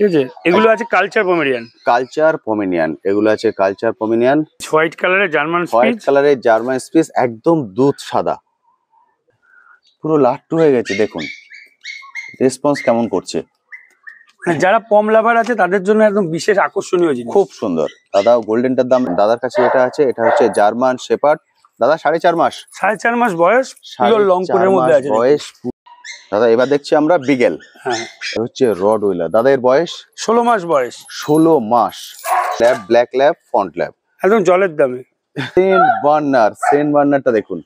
ঠিক আছে, এগুলো আছে কালচার পমেরিয়ান। কালচার পমেরিয়ান, এগুলো আছে কালচার পমেরিয়ান। হোয়াইট কালারের জার্মান স্পিচ। হোয়াইট কালারের জার্মান স্পিচ, একদম দুধ সাদা, পুরো লাট্টু হয়ে গেছে। দেখুন রেসপন্স কেমন করছে। যারা পম লাভার আছে তাদের জন্য একদম বিশেষ আকর্ষণীয় জিনিস, খুব সুন্দর। দাদা গোল্ডেনটার দাম, দাদার কাছে এটা আছে, এটা হচ্ছে জার্মান শেপার্ড। দাদা 4.5 মাস, 4.5 মাস বয়স, পিওর লং কোটের মধ্যে আছে বয়স। দাদা এবার দেখছি আমরা বিগেল। হ্যাঁ, হচ্ছে রড উইলার। দাদা এর বয়স 16 মাস বয়স। 16 মাস। Lab, black lab, fawn lab, একদম জলের দামে। সেন্ট বার্নারটা দেখুন।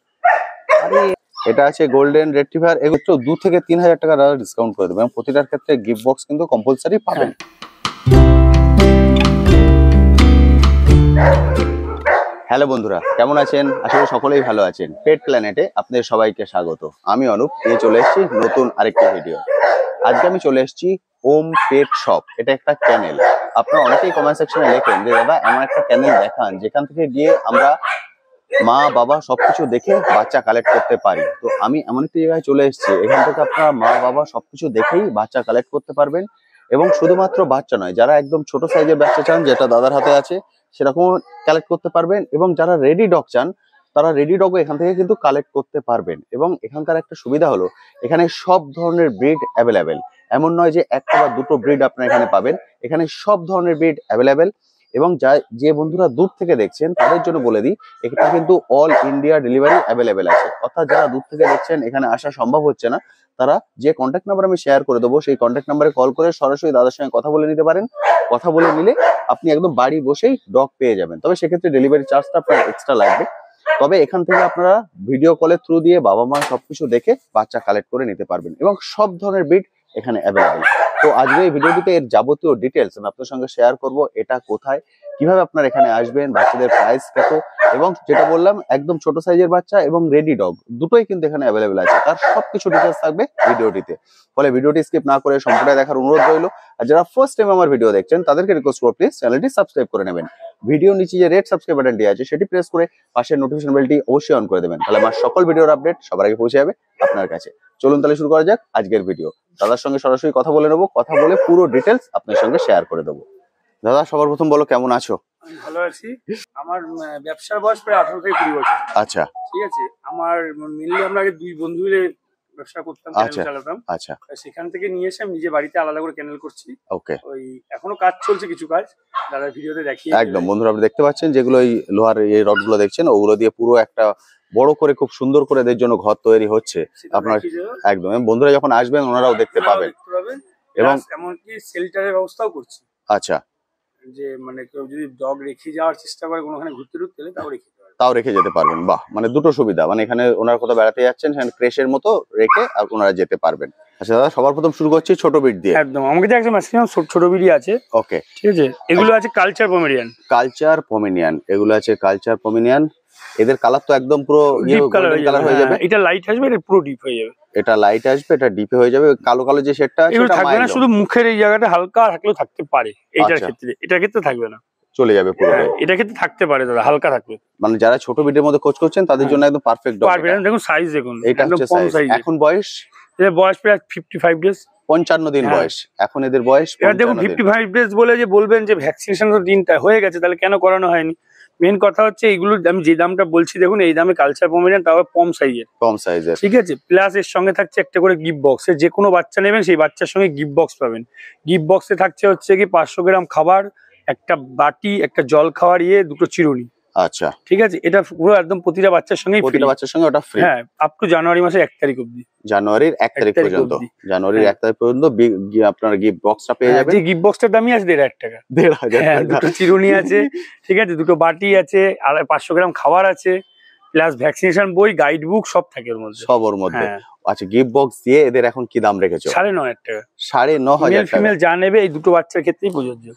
এটা আছে গোল্ডেন রেট্রিভার। এগুলো 2 থেকে 3,000 টাকা দাদা ডিসকাউন্ট করে দেবেন। প্রতিটার ক্ষেত্রে গিফট বক্স কিন্তু কম্পালসারি পাবেন। হ্যালো বন্ধুরা, কেমন আছেন? আশা করি সকলেই ভালো আছেন। পেট প্ল্যানেটে আপনাদের সবাইকে স্বাগত। আমি অনুপ, নিয়ে চলে এসেছি নতুন আরেকটি ভিডিও। আজকে আমি চলে এসেছি ওম পেট শপ। এটা একটা চ্যানেল। আপনারা অনেকেই কমেন্ট সেকশনে লেখেন যে দাদা এমন একটা চ্যানেল দেখান যেখান থেকে গিয়ে আমরা মা বাবা সবকিছু দেখে বাচ্চা কালেক্ট করতে পারি। তো আমি এমন একটি জায়গায় চলে এসেছি, এখান থেকে আপনারা মা বাবা সবকিছু দেখেই বাচ্চা কালেক্ট করতে পারবেন। এবং শুধুমাত্র বাচ্চা নয়, যারা একদম ছোট সাইজের বাচ্চা চান, যেটা দাদার হাতে আছে, সেরকম কালেক্ট করতে পারবেন। এবং যারা রেডি ডগ চান, তারা রেডি ডগও এখান থেকে কিন্তু কালেক্ট করতে পারবেন। এবং এখানকার একটা সুবিধা হলো এখানে সব ধরনের ব্রিড অ্যাভেলেবেল। এমন নয় যে একটা বা দুটো ব্রিড আপনারা এখানে পাবেন, এখানে সব ধরনের ব্রিড অ্যাভেলেবেল। এবং যে বন্ধুরা দূর থেকে দেখছেন তাদের জন্য বলে দিই, এটা কিন্তু অল ইন্ডিয়া ডেলিভারি অ্যাভেলেবেল আছে। অর্থাৎ যারা দূর থেকে দেখছেন, এখানে আসা সম্ভব হচ্ছে না, তারা যে কন্ট্যাক্ট নাম্বার আমি শেয়ার করে দেবো, সেই কন্ট্যাক্ট নাম্বারে কল করে সরাসরি দাদার সঙ্গে কথা বলে নিতে পারেন। কথা বলে নিলে আপনি একদম বাড়ি বসেই ডগ পেয়ে যাবেন। তবে সেক্ষেত্রে ডেলিভারি চার্জটা আপনার এক্সট্রা লাগবে। তবে এখান থেকে আপনারা ভিডিও কলের থ্রু দিয়ে বাবা মা সবকিছু দেখে বাচ্চা কালেক্ট করে নিতে পারবেন। এবং সব ধরনের ব্রিড এখানে অ্যাভেলেবেল। তো আজকে এই ভিডিওটিতে এর যাবতীয় ডিটেলস আমি আপনার সঙ্গে শেয়ার করব। এটা কোথায়, কিভাবে আপনারা এখানে আসবেন, বাচ্চাদের প্রাইস কত, এবং যেটা বললাম একদম ছোট সাইজের বাচ্চা এবং রেডি ডগ দুটোই কিন্তু এখানে অ্যাভেলেবেল আছে। তার সবকিছু ডিটেলস থাকবে ভিডিওটিতে। ফলে ভিডিওটি স্কিপ না করে সম্পূর্ণ দেখার অনুরোধ রইল। আর যারা ফার্স্ট টাইম আমার ভিডিও দেখছেন তাদেরকে রিকোয়েস্ট করব, প্লিজ চ্যানেলটি সাবস্ক্রাইব করে নেবেন। ভিডিও নিচে যে রেড সাবস্ক্রাইব বাটনটি আছে সেটি প্রেস করে পাশের নোটিফিকেশন বেলটি অবশ্যই অন করে দেবেন। তাহলে আমার সকল ভিডিওর আপডেট সবার আগে পৌঁছে যাবে আপনার কাছে। চলুন তাহলে শুরু করা যাক আজকের ভিডিও। দাদার সঙ্গে সরাসরি কথা বলে নেবো, কথা বলে পুরো ডিটেলস আপনার সঙ্গে শেয়ার করে দেবো। দাদা সবার প্রথম বলো, কেমন আছো? ভালো আছি। আমার ব্যবসার বয়স প্রায় 18 থেকে 20 বছর। আচ্ছা, ঠিক আছে। আমার মেনলি আমরা আগে দুই বন্ধু মিলে ব্যবসা করতাম, চ্যানেল চালাতাম। আচ্ছা, সেখান থেকে নিয়ে এসে আমি নিজে বাড়িতে আলাদা করে ক্যানেল করছি। ওকে। ওই এখনো কাজ চলছে, কিছু কাজ দাদার ভিডিওতে দেখিয়ে। একদম বন্ধুরা, আপনি দেখতে পাচ্ছেন যেগুলো এই লোহার এই রডগুলো দেখছেন, ওগুলো দিয়ে পুরো একটা বড় করে খুব সুন্দর করে এদের জন্য ঘর তৈরি হচ্ছে আপনার। একদম বন্ধুরা যখন আসবেন ওনারাও দেখতে পাবেন। এবং এমনকি শেল্টারের ব্যবস্থাও করছি। আচ্ছা, যে মানে কেউ যদি ডগ রেখে যাওয়ার চেষ্টা করে কোনোখানে ঘুরতে গেলে তাও রেখে যেতে পারবেন। বাহ, মানে দুটো সুবিধা, মানে এখানে ওনারা কোথাও বেড়াতে যাচ্ছেন সেখানে ক্রেশের মতো রেখে আর ওনারা যেতে পারবেন। আচ্ছা দাদা, সবার প্রথম শুরু করছি ছোট ব্রিড দিয়ে। একদম, আমাকে যে ম্যাক্সিমাম ছোট ব্রিডই আছে। ওকে, ঠিক আছে। এগুলো আছে কালচার পমেরিয়ান। কালচার পমেরিয়ান, এগুলো আছে কালচার পমেরিয়ান। এদের কালার তো একদম পুরো ডিপ কালার হয়ে যাবে। এটা লাইট আসবে, এটা পুরো ডিপ হয়ে যাবে। এটা লাইট আসবে, এটা ডিপে হয়ে যাবে। কালো কালো যে শেডটা আছে এটা থাকবে না, শুধু মুখের এই জায়গাটা হালকা থাকলেও থাকতে পারে। এইটার ক্ষেত্রে, এটার ক্ষেত্রে থাকবে না, চলে যাবে পুরো। এটার ক্ষেত্রে থাকতে পারে দাদা, হালকা থাকবে। মানে যারা ছোট ব্রিডের মধ্যে খোঁজ করছেন তাদের জন্য একদম পারফেক্ট ডগ। দেখুন সাইজ দেখুন, এটা হচ্ছে সাইজ। এখন বয়স, এর বয়স প্রায় 55 ডেজ, 55 দিন বয়স এখন এদের বয়স। এবার দেখুন 55 ডেজ বলে যে বলবেন যে ভ্যাকসিনেশন তো দিনটা হয়ে গেছে, তাহলে কেন করানো হয়নি? মেন কথা হচ্ছে এইগুলো আমি যে দামটা বলছি দেখুন, এই দামে কালচার পমেরিয়ান, তাও কম সাইজের, ঠিক আছে। প্লাস এর সঙ্গে থাকছে একটা করে গিফট বক্স। যে কোনো বাচ্চা নেবেন সেই বাচ্চার সঙ্গে গিফট বক্স পাবেন। গিফট বক্সে থাকছে হচ্ছে কি 500 গ্রাম খাবার, একটা বাটি, একটা জল খাওয়ার দুটো চিরুনি। আচ্ছা, ঠিক আছে। এটা পুরো একদম প্রতিটা বাচ্চার সঙ্গে ওটা ফ্রি। হ্যাঁ, আপ টু জানুয়ারি মাসের 1 তারিখ অবধি। জানুয়ারির 1 তারিখ পর্যন্ত, জানুয়ারির 1 তারিখ পর্যন্ত আপনার গিফট বক্সটা পেয়ে যাবেন। যে গিফট বক্সটার দামই আছে 1,500 টাকা। 1,500 টাকা। দুটো চিরুনি আছে, ঠিক আছে, দুটো বাটি আছে, আর 500 গ্রাম খাবার আছে, প্লাস ভ্যাকসিনেশন বই, গাইড বুক সব থাকে ওর মধ্যে, সব ওর মধ্যে। আচ্ছা, গিফট বক্স দিয়ে এদের এখন কি দাম রেখেছো? 9,500 টাকা। 9,500 টাকা। ফিমেল যা নেবে এই দুটো বাচ্চার ক্ষেত্রেই প্রযোজ্য।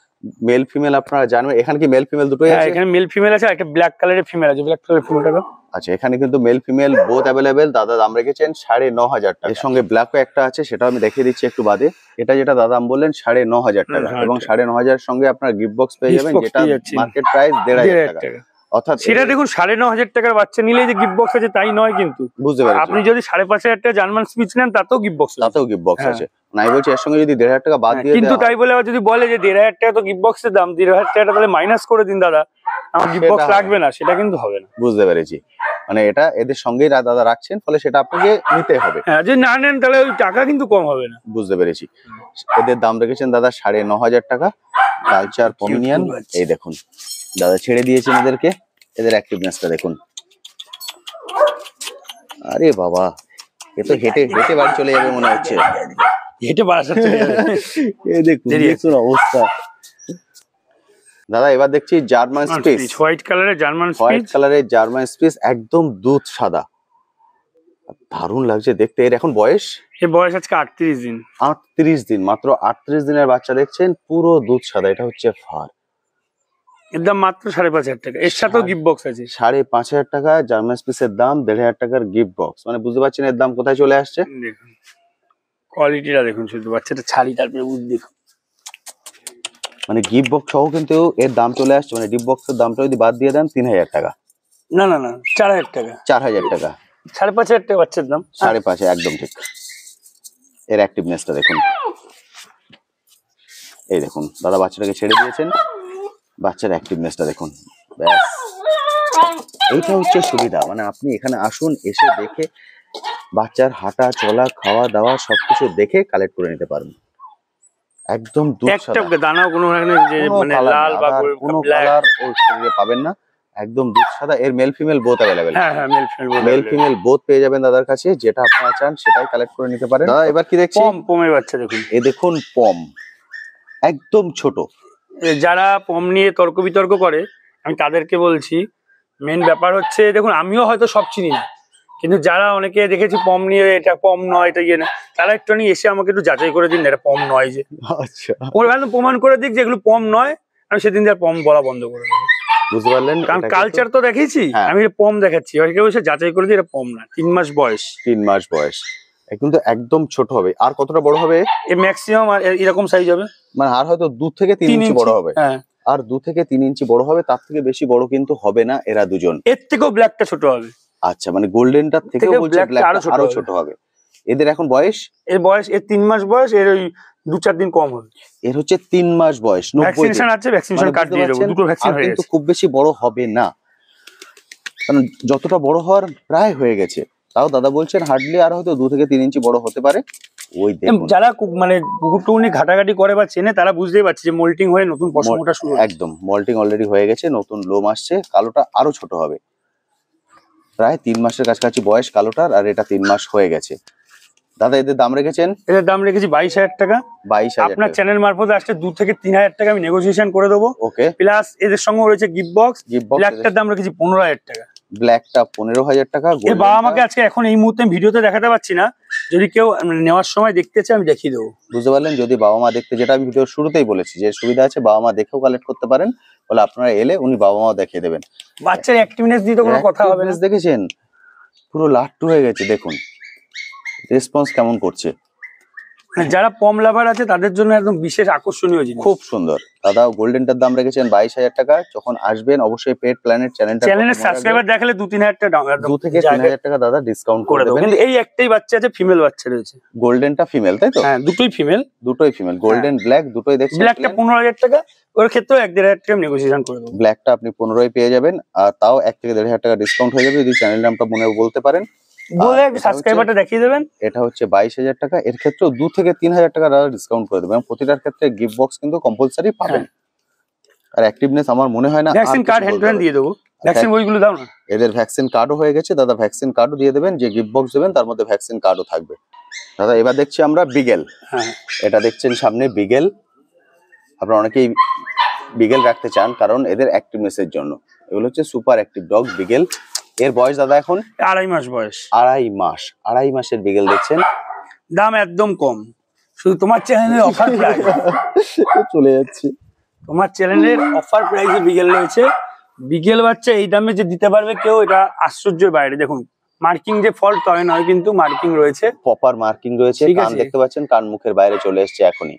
মেল ফিমেল আপনারা জানবেন। এখানে কি মেল ফিমেল দুটোই আছে? এখানে মেল ফিমেল আছে, একটা ব্ল্যাক কালারের ফিমেল আছে, ব্ল্যাক কালারের ফিমেলটা। আচ্ছা, এখানে কিন্তু মেল ফিমেল বোথ অ্যাভেলেবেল। দাদা দাম রেখেছেন 9,500 টাকা। এর সঙ্গে ব্ল্যাকও একটা আছে, সেটা আমি দেখিয়ে দিচ্ছি একটু বাদে। এটা যেটা দাদা বললেন 9,500 টাকা, এবং 9,500 সঙ্গে আপনার গিফট বক্স পেয়ে যাবেন, যেটা মার্কেট প্রাইস 1,500 টাকা। অর্থাৎ সেটা দেখুন 9,500 টাকার বাচ্চা নিলে যে গিফট বক্স আছে তাই নয় কিন্তু, বুঝতে পারছেন। আপনি যদি 5,500 টাকা জার্মান স্পিচ নেন তাতেও গিফট বক্স আছে। আমি বলছি এর সঙ্গে যদি 1500 টাকা বাদ দিয়ে কিন্তু তাই বলে যদি বলে যে 1500 টাকা তো গিফট বক্সের দাম, 1500 টাকা তাহলে মাইনাস করে দিন দাদা, আমার গিফট বক্স লাগবে না, সেটা কিন্তু হবে না। বুঝতে পেরেছি, মানে এটা এদের সঙ্গেই দাদা রাখছেন, ফলে সেটা আপনাকে নিতে হবে। হ্যাঁ, যদি না নেন তাহলে ওই টাকা কিন্তু কম হবে না। বুঝতে পেরেছি। এদের দাম রেখেছেন দাদা 9500 টাকা। কালচার পমিনিয়ান, এই দেখুন দাদা ছেড়ে দিয়েছেন এদেরকে, এদের অ্যাক্টিভনেসটা দেখুন। আরে বাবা, এ তো হেঁটে হেঁটে বাড়ি চলে যাবে মনে হচ্ছে। হেঁটে বাসা চলে যাবে। এই দেখুন অবস্থা। দাদা এবার দেখছি জার্মান স্পিচ, হোয়াইট কালারের জার্মান স্পিচ, হোয়াইট কালারের জার্মান স্পিচ, একদম দুধ সাদা, দারুণ লাগছে দেখতে। এর এখন বয়স, এর বয়স আজকে 38 দিন। 38 দিন, মাত্র 38 দিনের বাচ্চা দেখছেন, পুরো দুধ সাদা। এটা হচ্ছে ফার, এর দাম মাত্র 5500 টাকা, এর সাথেও গিফট বক্স আছে। 5500 টাকা জার্মান স্পিচের দাম, 1500 টাকার গিফট বক্স। মানে বুঝতে পারছেন এর দাম কোথায় চলে আসছে। দেখুন কোয়ালিটিটা দেখুন, শুধু বাচ্চাটা ছাড়ি তারপরে দেখুন, মানে গিফট বক্স সহ কিন্তু এর দাম চলে আসছে। মানে গিফট বক্সের দামটা যদি বাদ দিয়ে দেন 3000 টাকা। না না না, 4000 টাকা। 4000 টাকা, 5500 টাকা বাচ্চার দাম। 5.5, একদম ঠিক। এর অ্যাক্টিভনেসটা দেখুন, এই দেখুন দাদা বাচ্চাটাকে ছেড়ে দিয়েছেন, বাচ্চার অ্যাক্টিভনেসটা দেখুন। ব্যাস, এইটা হচ্ছে সুবিধা। মানে আপনি এখানে আসুন, এসে দেখে বাচ্চার হাঁটা চলা খাওয়া দাওয়া সবকিছু দেখে কালেক্ট করে নিতে পারবেন। একদম দুধ সাদা, দানাও কোনো মানে লাল বা কোনো কালার ওর শরীরে পাবেন না, একদম দুধ সাদা। এর মেল ফিমেল বোথ अवेलेबल। হ্যাঁ হ্যাঁ, মেল ফিমেল বোথ পেয়ে যাবেন দাদার কাছে, যেটা আপনারা চান সেটাই কালেক্ট করে নিতে পারেন। দাদা এবার কি দেখছি, পমের বাচ্চা দেখুন। এই দেখুন পম, একদম ছোট। যারা পম নিয়ে তর্ক বিতর্ক করে, আমি তাদেরকে বলছি, মেন ব্যাপার হচ্ছে দেখুন, আমিও হয়তো সব চিনি না, কিন্তু যারা অনেকে দেখেছি পম নিয়ে এটা পম নয়, এটা ইয়ে না, তারা একটু এসে আমাকে একটু যাচাই করে দিন এটা পম নয়, যে আচ্ছা ওরা একদম প্রমাণ করে দিক যে এগুলো পম নয়, আমি সেদিন আর পম বলা বন্ধ করে দেবো। বুঝতে পারলেন, কারণ কালচার তো দেখিয়েছি, আমি পম দেখাচ্ছি, এবার কেউ এসে যাচাই করে দিয়ে এটা পম না। 3 মাস বয়স, 3 মাস বয়স, কিন্তু একদম ছোট হবে। আর কতটা বড় হবে? এ ম্যাক্সিমাম আর এরকম সাইজ হবে, মানে আর হয়তো 2 থেকে 3 ইঞ্চি বড় হবে। হ্যাঁ, আর 2 থেকে 3 ইঞ্চি বড় হবে, তার থেকে বেশি বড় কিন্তু হবে না এরা দুজন। এর থেকেও ব্ল্যাকটা ছোট হবে। আচ্ছা, মানে গোল্ডেনটার থেকেও বলছে ব্ল্যাকটা আরো ছোট হবে। এদের এখন বয়স, এর বয়স, এর 3 মাস বয়স, এর ওই 2-4 দিন কম হবে। এর হচ্ছে 3 মাস বয়স, 90 দিন। ভ্যাকসিনেশন আছে, ভ্যাকসিনেশন কার্ড দিয়ে দেব, দুটো ভ্যাকসিন হয়ে গেছে। কিন্তু খুব বেশি বড় হবে না, কারণ যতটা বড় হওয়ার প্রায় হয়ে গেছে। তাও দাদা বলছেন হার্ডলি আর হয়তো 2 থেকে 3 ইঞ্চি বড় হতে পারে। ওই দেখুন, যারা মানে পুকুরটুকুনি ঘাটাঘাটি করে বা চেনে, তারা বুঝতেই পারছে যে মোল্টিং হয়ে নতুন পশম ওঠা শুরু। একদম মোল্টিং অলরেডি হয়ে গেছে, নতুন লোম আসছে, কালোটা আরো ছোট হবে। প্রায় 3 মাসের কাছাকাছি বয়স কালোটার, আর এটা 3 মাস হয়ে গেছে। দাদা এদের দাম রেখেছেন? এদের দাম রেখেছি 22000 টাকা। 22000। আপনার চ্যানেল মারফত আসলে 2 থেকে 3000 টাকা আমি নেগোসিয়েশন করে দেবো। ওকে, প্লাস এদের সঙ্গে রয়েছে গিফট বক্স। ব্ল্যাকটার দাম রেখেছি 15000 টাকা। ব্ল্যাকটা 15000 টাকা। এর বাবা মাকে আজকে এখন এই মুহূর্তে ভিডিওতে দেখাতে পাচ্ছি না, যদি কেউ নেওয়ার সময় দেখতে চায় আমি দেখিয়ে দেবো। বুঝতে পারলেন, যদি বাবা মা দেখতে, যেটা আমি ভিডিওর শুরুতেই বলেছি যে সুবিধা আছে, বাবা মা দেখেও কালেক্ট করতে পারেন, বলে আপনারা এলে উনি বাবা মা দেখিয়ে দেবেন। বাচ্চার অ্যাক্টিভনেস দিয়ে তো কোনো কথা হবে না। দেখেছেন পুরো লাট্টু হয়ে গেছে, দেখুন রেসপন্স কেমন করছে। যারা পম লাভার আছে তাদের জন্য একদম বিশেষ আকর্ষণীয় জিনিস, খুব সুন্দর। দাদা গোল্ডেনটার দাম রেখেছেন 22000 টাকা। যখন আসবেন অবশ্যই পেট প্ল্যানেট চ্যানেলের সাবস্ক্রাইবার দেখালে 2-3000 টাকা, 2 থেকে 3000 টাকা দাদা ডিসকাউন্ট করে দেবেন। কিন্তু এই একটাই বাচ্চা আছে, ফিমেল বাচ্চা রয়েছে। গোল্ডেনটা ফিমেল, তাই তো? হ্যাঁ, দুটোই ফিমেল। দুটোই ফিমেল, গোল্ডেন ব্ল্যাক দুটোই দেখছেন। ব্ল্যাকটা 15000 টাকা, ওর ক্ষেত্রেও 1-1500 টাকা নেগোসিয়েশন করে দেবো। ব্ল্যাকটা আপনি 15 পেয়ে যাবেন, আর তাও 1 থেকে 1500 টাকা ডিসকাউন্ট হয়ে যাবে যদি চ্যানেল নামটা মনে বলতে পারেন, বলে সাবস্ক্রাইবারটা দেখিয়ে দেবেন। এটা হচ্ছে 22000 টাকা। এর ক্ষেত্রেও 2 থেকে 3000 টাকা দাদা ডিসকাউন্ট করে দেবেন। প্রতিটার ক্ষেত্রে গিফট বক্স কিন্তু কম্পালসারি পাবেন। আর অ্যাক্টিভনেস আমার মনে হয় না, vaccine card hand to hand দিয়ে দেবো। ভ্যাকসিন বইগুলো দাও না। এদের ভ্যাকসিন কার্ডও হয়ে গেছে দাদা, ভ্যাকসিন কার্ডও দিয়ে দেবেন। যে গিফট বক্স দেবেন তার মধ্যে ভ্যাকসিন কার্ডও থাকবে। দাদা এবার দেখছি আমরা বিগেল। হ্যাঁ, এটা দেখছেন সামনে বিগেল। আপনারা অনেকেই বিগেল রাখতে চান কারণ এদের অ্যাক্টিভনেসের জন্য। এগুলো হচ্ছে সুপার অ্যাক্টিভ ডগ বিগেল। এর বয়স দাদা এখন 2.5 মাস বয়স। 2.5 মাস, 2.5 মাসের বিগেল দেখছেন। দাম একদম কম, শুধু তোমার চ্যানেলের অফার প্রাইস চলে যাচ্ছে। তোমার চ্যানেলের অফার প্রাইসে বিগেল রয়েছে। বিগেল বাচ্চা এই দামে যে দিতে পারবে কেউ, এটা আশ্চর্যের বাইরে। দেখুন মার্কিং যে ফল্ট হয় নয়, কিন্তু মার্কিং রয়েছে, প্রপার মার্কিং রয়েছে। কান দেখতে পাচ্ছেন, কান মুখের বাইরে চলে এসেছে এখনই।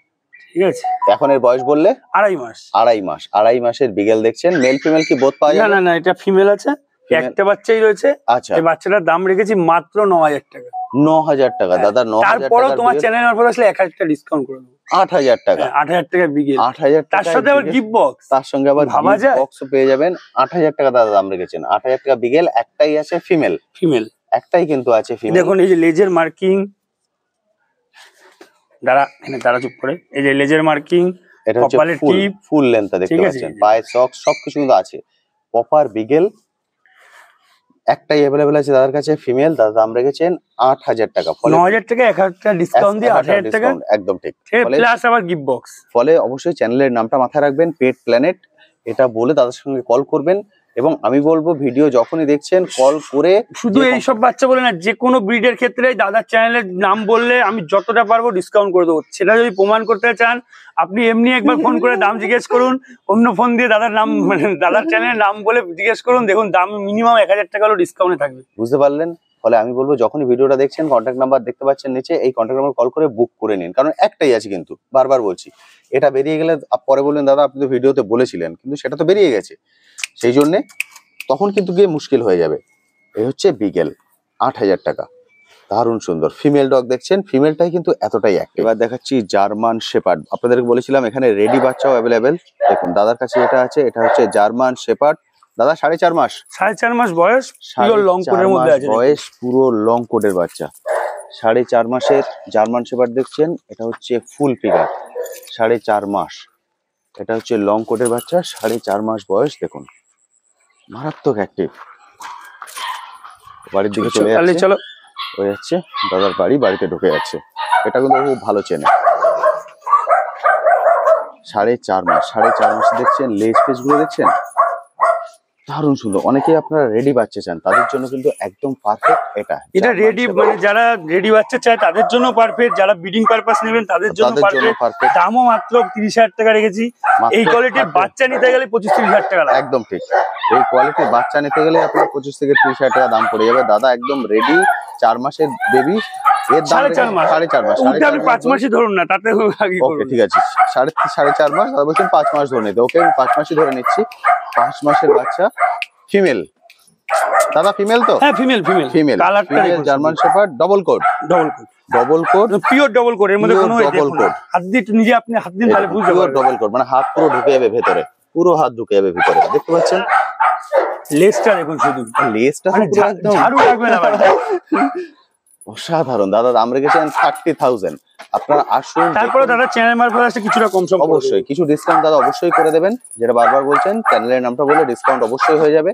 ঠিক আছে, এখন এর বয়স বললে 2.5 মাস। 2.5 মাস, 2.5 মাসের বিগেল দেখছেন। মেল ফিমেল কি বোথ পাওয়া যাবে? না না না, এটা ফিমেল আছে। একটা বাচ্চাই রয়েছে। আচ্ছা, এই বাচ্চাটার দাম রেখেছি মাত্র 9000 টাকা। 9000 টাকা দাদা। 9000 টাকা, তারপরেও তোমার চ্যানেল মারফত আসলে 1000 টাকা ডিসকাউন্ট করে দেবো। 8000 টাকা, 8000 টাকা বিগেল, 8000 তার টাকা। সাথে আবার গিফট বক্স, তার সঙ্গে আবার ভাবা গিফট যায়? বক্সও পেয়ে যাবেন। 8000 টাকা দাদা দাম রেখেছেন। 8000 টাকা বিগেল, একটাই আছে ফিমেল, একটাই কিন্তু আছে ফিমেল। দেখুন এই যে লেজের মার্কিং, দাঁড়া চুপ করে, এই যে লেজের মার্কিং, এটা হচ্ছে ফুল লেন্থ দেখতে পাচ্ছেন, পায়ে সক্স সবকিছু কিন্তু আছে। প্রপার বিগেল একটাই अवेलेबल আছে দাদার কাছে ফিমেল। দাদা দাম রেখেছেন 8000 টাকা। 9000 টাকা 1000 টাকা ডিসকাউন্ট দিয়ে 8000 টাকা একদম ঠিক, প্লাস আবার গিফট বক্স। ফলে অবশ্যই চ্যানেলের নামটা মাথায় রাখবেন, পেট প্ল্যানেট, এটা বলে দাদার সঙ্গে কল করবেন। এবং আমি বলবো ভিডিও যখনই দেখছেন কল করে, শুধু এই সব বাচ্চা বলে না, যে কোনো ব্রিডের ক্ষেত্রে দাদার চ্যানেলের নাম বললে আমি যতটা পারবো ডিসকাউন্ট করে দেবো। সেটা যদি প্রমাণ করতে চান আপনি এমনি একবার ফোন করে দাম জিজ্ঞেস করুন, অন্য ফোন দিয়ে দাদার নাম মানে দাদার চ্যানেলের নাম বলে জিজ্ঞেস করুন, দেখুন দাম মিনিমাম 1000 টাকা হলো ডিসকাউন্টে থাকবে। বুঝতে পারলেন? ফলে আমি বলবো যখনই ভিডিওটা দেখছেন কন্ট্যাক্ট নাম্বার দেখতে পাচ্ছেন নিচে, এই কন্ট্যাক্ট নাম্বার কল করে বুক করে নিন, কারণ একটাই আছে কিন্তু, বারবার বলছি। এটা বেরিয়ে গেলে পরে বললেন দাদা আপনি তো ভিডিওতে বলেছিলেন, কিন্তু সেটা তো বেরিয়ে গেছে, সেই জন্য তখন কিন্তু গিয়ে মুশকিল হয়ে যাবে। এই হচ্ছে বিগেল, 8000 টাকা, দারুণ সুন্দর ফিমেল ডগ দেখছেন। ফিমেলটাই কিন্তু এতটাই অ্যাক্টিভ। এবার দেখাচ্ছি জার্মান শেপার্ড। আপনাদেরকে বলেছিলাম এখানে রেডি বাচ্চাও অ্যাভেলেবেল। দেখুন দাদার কাছে এটা আছে, এটা হচ্ছে জার্মান শেপার্ড। দাদা 4.5 মাস, 4.5 মাস বয়স, পুরো লং কোটের মধ্যে আছে বয়স, পুরো লং কোটের বাচ্চা। 4.5 মাসের জার্মান শেপার্ড দেখছেন, এটা হচ্ছে ফুল ফিগার, 4.5 মাস। এটা হচ্ছে লং কোটের বাচ্চা, 4.5 মাস বয়স। দেখুন মারাত্মক অ্যাক্টিভ। বাড়ির দিকে চলে যাচ্ছে, চলো হয়ে যাচ্ছে দাদার বাড়ি, বাড়িতে ঢুকে যাচ্ছে। এটা কিন্তু খুব ভালো চেনে। 4.5 মাস, 4.5 মাস দেখছেন, লেজ পেজ গুলো দেখছেন দারুণ সুন্দর। অনেকেই আপনারা রেডি বাচ্চা চান, তাদের জন্য কিন্তু একদম পারফেক্ট এটা রেডি, মানে যারা রেডি বাচ্চা চায় তাদের জন্য পারফেক্ট, যারা ব্রিডিং পারপাস নেবেন তাদের জন্য পারফেক্ট। দামও মাত্র 30,000 টাকা রেখেছি। এই কোয়ালিটির বাচ্চা নিতে গেলে 25-30,000 টাকা লাগে। একদম ঠিক, এই কোয়ালিটির বাচ্চা নিতে গেলে আপনার 25 থেকে 30,000 টাকা দাম পড়ে যাবে। দাদা একদম রেডি, 4 মাসের বেবি, এর দাম 4.5 মাস, 4.5 মাস, আপনি 5 মাসই ধরুন না, তাতে ওকে ঠিক আছে। 4.5 মাস, দাদা বলছেন 5 মাস ধরে নিতে। ওকে আমি 5 মাসই ধরে নিচ্ছি। 5 মাসের বাচ্চা, ফিমেল। দাদা ফিমেল তো? হ্যাঁ ফিমেল, কালারটা German shepherd, double coat, pure double coat, এর মধ্যে কোনো ডবল কোড। হাত দিয়ে নিজে আপনি হাত দিন তাহলে বুঝতে পারবেন। ডবল কোড মানে হাত পুরো ঢুকে যাবে ভেতরে, পুরো হাত ঢুকে যাবে ভিতরে। দেখতে পাচ্ছেন লেজটা দেখুন, শুধু লেজটা একদম ঝাড়ু লাগবে না ভাই, অসাধারণ। দাদা দাম রেখেছেন 30,000। আপনারা আসুন, তারপরে দাদা চ্যানেল মারফত আসলে কিছুটা কম সম অবশ্যই কিছু ডিসকাউন্ট দাদা অবশ্যই করে দেবেন। যেটা বারবার বলছেন, চ্যানেলের নামটা বলে ডিসকাউন্ট অবশ্যই হয়ে যাবে।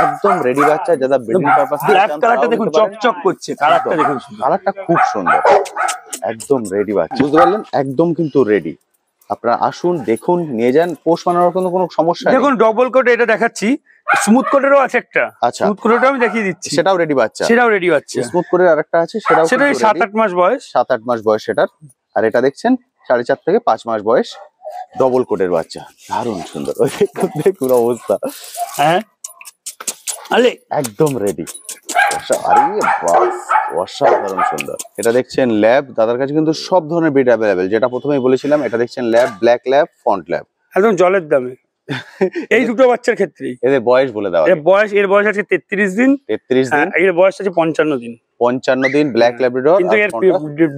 একদম রেডি বাচ্চা, যারা ব্রিডিং পারপাস ব্ল্যাক কালারটা দেখুন চকচক করছে, কালারটা দেখুন, কালারটা খুব সুন্দর, একদম রেডি বাচ্চা। বুঝতে পারলেন? একদম কিন্তু রেডি। আপনারা আসুন, দেখুন, নিয়ে যান। পোষ মানানোর কোনো সমস্যা নেই। দেখুন ডবল কোড এটা দেখাচ্ছি, স্মুথ কোডেরও আছে একটা। আচ্ছা, স্মুথ কোডটা আমি দেখিয়ে দিচ্ছি, সেটাও রেডি বাচ্চা, স্মুথ কোডের আরেকটা আছে, সেটাই 7-8 মাস বয়স, 7-8 মাস বয়স সেটার। আর এটা দেখছেন 4.5 থেকে 5 মাস বয়স, ডবল কোডের বাচ্চা, দারুণ সুন্দর। ওই দেখুন অবস্থা, হ্যাঁ আলে একদম রেডি। আরে বাস, অসাধারণ সুন্দর। এটা দেখছেন ল্যাব। দাদার কাছে কিন্তু সব ধরনের ব্রিড অ্যাভেলেবেল, যেটা প্রথমেই বলেছিলাম। এটা দেখছেন lab, black lab, fawn lab, একদম জলের দামে। এই দুটো বাচ্চার ক্ষেত্রেই এদের বয়স বলে দেওয়া। এর বয়স আছে 33 দিন, 33 দিন। এর বয়স আছে 55 দিন। 55 দিন ব্ল্যাক ল্যাব্রাডর, কিন্তু এর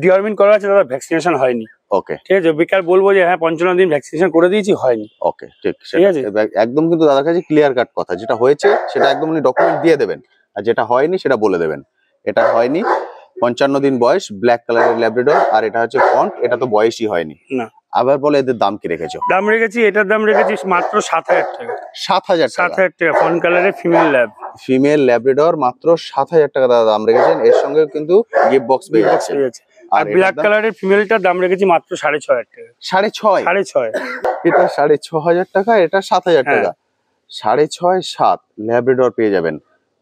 ডিওয়ার্মিং করা আছে দাদা, ভ্যাকসিনেশন হয়নি। ওকে ঠিক আছে, বেকার বলবো যে হ্যাঁ 55 দিন ভ্যাকসিনেশন করে দিয়েছি, হয়নি। ওকে ঠিক আছে, একদম কিন্তু দাদার কাছে ক্লিয়ার কাট কথা, যেটা হয়েছে সেটা একদম উনি ডকুমেন্ট দিয়ে দেবেন, আর যেটা হয়নি সেটা বলে দেবেন। এটা হয়নি, 55 দিন বয়স, ব্ল্যাক কালারের ল্যাব্রাডর, আর এটা হচ্ছে ফন্ট, এটা তো বয়সই হয়নি না। আবার বলে এদের দাম কি রেখেছো? দাম রেখেছি, এটার দাম রেখেছি মাত্র 7,000 টাকা। 7,000 টাকা, ফন্ট কালারের ফিমেল ল্যাব্রাডর, মাত্র 7,000 টাকা দাম রেখেছেন। এর সঙ্গে কিন্তু গিফট বক্স পেয়ে যাচ্ছে। আর ব্ল্যাক কালারের ফিমেলটার দাম রেখেছি মাত্র 6,500 টাকা। 6,500? এটা 6,500 টাকা, এটা 7,000 টাকা। 6,500 7 ল্যাব্রাডর পেয়ে যাবেন।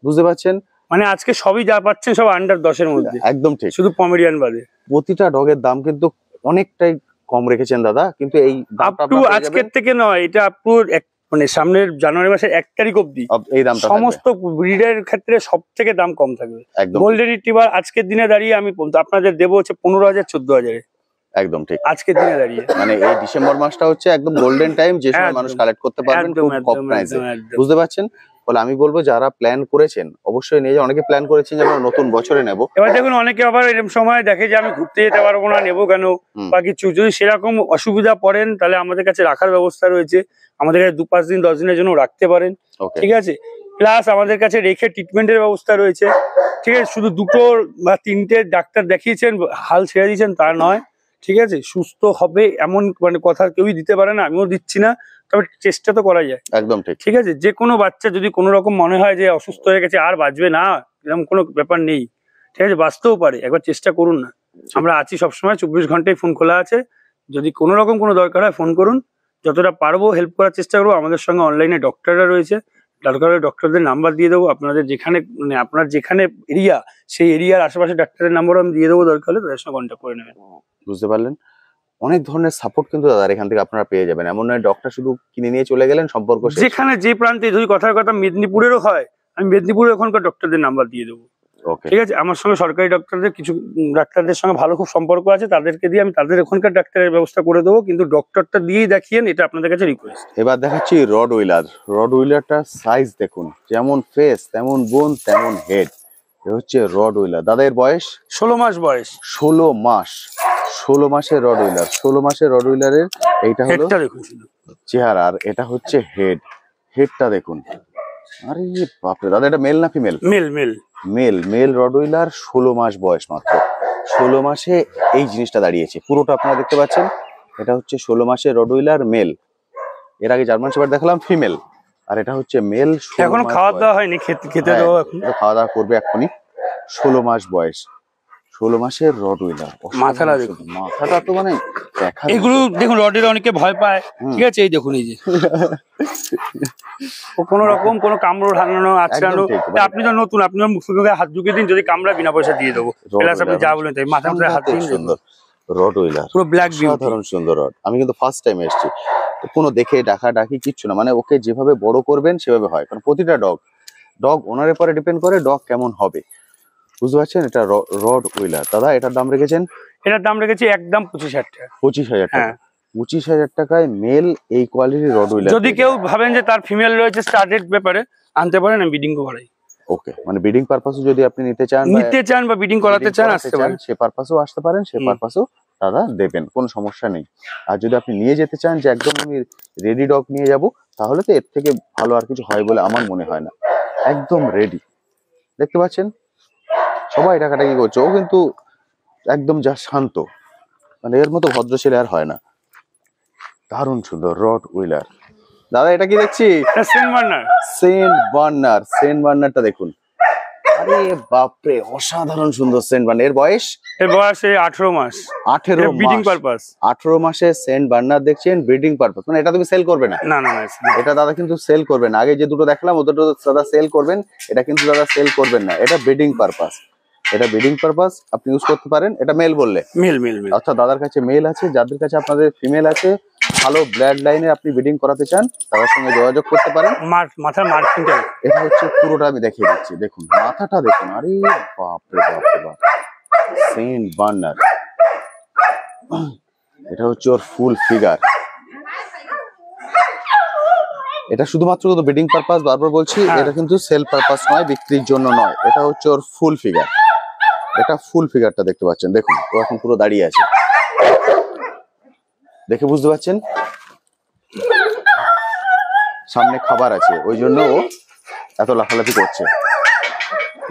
বুঝতে পারছেন? মানে আজকে সবই যা পাচ্ছেন সব আন্ডার 10-এর মধ্যে। একদম ঠিক, শুধু পমেরিয়ান বাদে। প্রতিটা ডগের দাম কিন্তু অনেকটাই কম রেখেছেন দাদা, কিন্তু এই দামটা আজকের থেকে নয়, এটা আপটু মানে সামনের জানুয়ারি মাসের 1 তারিখ অবধি এই দামটা সমস্ত ব্রিডের ক্ষেত্রে সব থেকে দাম কম থাকবে। গোল্ডেন রিট্রিভার আজকের দিনে দাঁড়িয়ে আমি আপনাদের দেবো হচ্ছে 15,000 14,000। একদম ঠিক, আজকের দিনে দাঁড়িয়ে। মানে এই ডিসেম্বর মাসটা হচ্ছে একদম গোল্ডেন টাইম, যে সময় মানুষ কালেক্ট করতে পারবেন খুব কম প্রাইসে। বুঝতে পারছেন? ফলে আমি বলবো যারা প্ল্যান করেছেন অবশ্যই নিয়ে যান। অনেকে প্ল্যান করেছেন যে আমরা নতুন বছরে নেব। এবার দেখুন অনেকে আবার এরকম সময় দেখে যে আমি ঘুরতে যেতে পারবো না, নেবো কেন বা কিছু, যদি সেরকম অসুবিধা পড়েন তাহলে আমাদের কাছে রাখার ব্যবস্থা রয়েছে। আমাদের কাছে 2-5 দিন 10 দিনের জন্য রাখতে পারেন, ঠিক আছে। প্লাস আমাদের কাছে রেখে ট্রিটমেন্টের ব্যবস্থা রয়েছে, ঠিক আছে। শুধু 2 বা 3টে ডাক্তার দেখিয়েছেন হাল ছেড়ে দিয়েছেন তা নয়, ঠিক আছে। সুস্থ হবে এমন মানে কথা কেউই দিতে পারে না, আমিও দিচ্ছি না, তবে চেষ্টা তো করা যায়। একদম ঠিক, ঠিক আছে। যে কোনো বাচ্চা যদি কোনো রকম মনে হয় যে অসুস্থ হয়ে গেছে আর বাঁচবে না, এরকম কোনো ব্যাপার নেই, ঠিক আছে, বাঁচতেও পারে, একবার চেষ্টা করুন না। আমরা আছি সবসময়, 24 ঘন্টায় ফোন খোলা আছে। যদি কোনো রকম কোনো দরকার হয় ফোন করুন, যতটা পারবো হেল্প করার চেষ্টা করবো। আমাদের সঙ্গে অনলাইনে ডক্টররা রয়েছে, ডক্টরদের নাম্বার দিয়ে দেবো। আপনাদের যেখানে মানে আপনার যেখানে এরিয়া, সেই এরিয়ার আশেপাশে ডাক্তারের নাম্বারও আমি দিয়ে দেবো, দরকার হলে তাদের সঙ্গে কন্ট্যাক্ট করে নেবেন। বুঝতে পারলেন? অনেক ধরনের সাপোর্ট কিন্তু দাদা এখান থেকে আপনারা পেয়ে যাবেন। এমন নয় ডক্টর শুধু কিনে নিয়ে চলে গেলেন, সম্পর্ক যেখানে যে প্রান্তে, যদি কথার কথা মেদিনীপুরেরও হয়, আমি মেদিনীপুরের ওখানকার ডক্টরদের নাম্বার দিয়ে দেবো, ঠিক আছে। আমার সঙ্গে সরকারি ডক্টরদের কিছু ডাক্তারদের সঙ্গে ভালো খুব সম্পর্ক আছে, তাদেরকে দিয়ে আমি তাদের ওখানকার ডাক্তারের ব্যবস্থা করে দেবো, কিন্তু ডক্টরটা দিয়েই দেখিয়েন, এটা আপনাদের কাছে রিকোয়েস্ট। এবার দেখাচ্ছি রড উইলারটার সাইজ দেখুন, যেমন ফেস তেমন বোন তেমন হেড। এ হচ্ছে রড উইলার। দাদা এর বয়স 16 মাস বয়স। 16 মাস, 16 মাসের রড উইলার। 16 মাসের রড উইলারের এইটা হলো চেহারা, আর এটা হচ্ছে হেডটা দেখুন। আরে বাপরে দাদা, এটা মেল না ফিমেল? মেল রড উইলার, 16 মাস বয়স মাত্র। 16 মাসে এই জিনিসটা দাঁড়িয়েছে, পুরোটা আপনারা দেখতে পাচ্ছেন। এটা হচ্ছে 16 মাসের রড উইলার মেল। এর আগে জার্মান শেপার্ড দেখালাম ফিমেল, আর এটা হচ্ছে মেল। এখনো খাওয়া দাওয়া হয়নি, খেতে দেবো এখন, খাওয়া দাওয়া করবে এখনই। 16 মাস বয়স, 16 মাসের রড উইলার। মাথাটা দেখুন, মাথাটা তো মানে দেখা, এগুলো দেখুন রডের অনেকে ভয় পায়, ঠিক আছে। এই দেখুন, এই যে কোনো রকম কোনো কামড় ঢালানো আছড়ানো, আপনি তো নতুন, আপনার মুখে হাত ঢুকে দিন, যদি কামড়া বিনা পয়সা দিয়ে দেবো। প্লাস আপনি যা বলেন তাই, মাথা মাথায় হাত দিন। সুন্দর রড উইলার, পুরো ব্ল্যাক বিউটি, সাধারণ সুন্দর রড। আমি কিন্তু ফার্স্ট টাইম এসেছি, কোনো দেখে ডাকি কিচ্ছু না, মানে ওকে যেভাবে বড় করবেন সেভাবে হয়। কারণ প্রতিটা ডগ ওনারের পরে ডিপেন্ড করে ডগ কেমন হবে, বুঝতে পারছেন। এটা রড উইলার। দাদা এটার দাম রেখেছেন? এটার দাম রেখেছি একদম 25,000 টাকা। 25,000 টাকা। 25,000 টাকায় মেল এই কোয়ালিটির রড উইলার। যদি কেউ ভাবেন যে তার ফিমেল রয়েছে স্টার্টেড ব্যাপারে, আনতে পারেন, আমি বিডিং করাই। ওকে, মানে ব্রিডিং পারপাসও যদি আপনি নিতে চান বা ব্রিডিং করাতে চান, আসতে পারেন, সে পারপাসও আসতে পারেন, সে পারপাসও দাদা দেবেন, কোনো সমস্যা নেই। আর যদি আপনি নিয়ে যেতে চান যে একদম আমি রেডি ডগ নিয়ে যাব, তাহলে তো এর থেকে ভালো আর কিছু হয় বলে আমার মনে হয় না। একদম রেডি, দেখতে পাচ্ছেন সবাই ডাকাডাকি করছে, ও কিন্তু একদম যা শান্ত, মানে এর মতো ভদ্র ছেলে আর হয় না। দারুণ সুন্দর রড উইলার। দাদা এটা কি দেখছি? সেন্ট বার্নারটা দেখুন। আরে বাপরে, অসাধারণ সুন্দর সেন্ট বার্নার। এর বয়স 18 মাস। 18 মাসে সেন্ট বার্নার দেখছেন, ব্রিডিং পারপাস। মানে এটা তুমি সেল করবে না? না, এটা দাদা কিন্তু সেল করবে না। আগে যে দুটো দেখলাম ওদের দাদা সেল করবেন, এটা কিন্তু দাদা সেল করবেন না। এটা ব্রিডিং পারপাস, আপনি ইউজ করতে পারেন। এটা মেল বললে? মেল। অর্থাৎ দাদার কাছে মেল আছে, যাদের কাছে আপনাদের ফিমেল আছে, ভালো ব্লাড লাইনে আপনি ব্রিডিং করাতে চান, তাদের সঙ্গে যোগাযোগ করতে পারেন। মাথার মার্কিংটা এটা হচ্ছে পুরোটা আমি দেখিয়ে দিচ্ছি, দেখুন মাথাটা দেখুন। আরে বাপরে বাপ, সেন্ট বার্নার। এটা হচ্ছে ওর ফুল ফিগার। এটা শুধুমাত্র ব্রিডিং পারপাস, বারবার বলছি, এটা কিন্তু সেল পারপাস নয়, বিক্রির জন্য নয়। এটা হচ্ছে ওর ফুল ফিগার। এটা ফুল ফিগারটা দেখতে পাচ্ছেন, দেখুন ও এখন পুরো দাঁড়িয়ে আছে, দেখে বুঝতে পারছেন। সামনে খাবার আছে, ওই জন্য ও এত লাফালাফি করছে।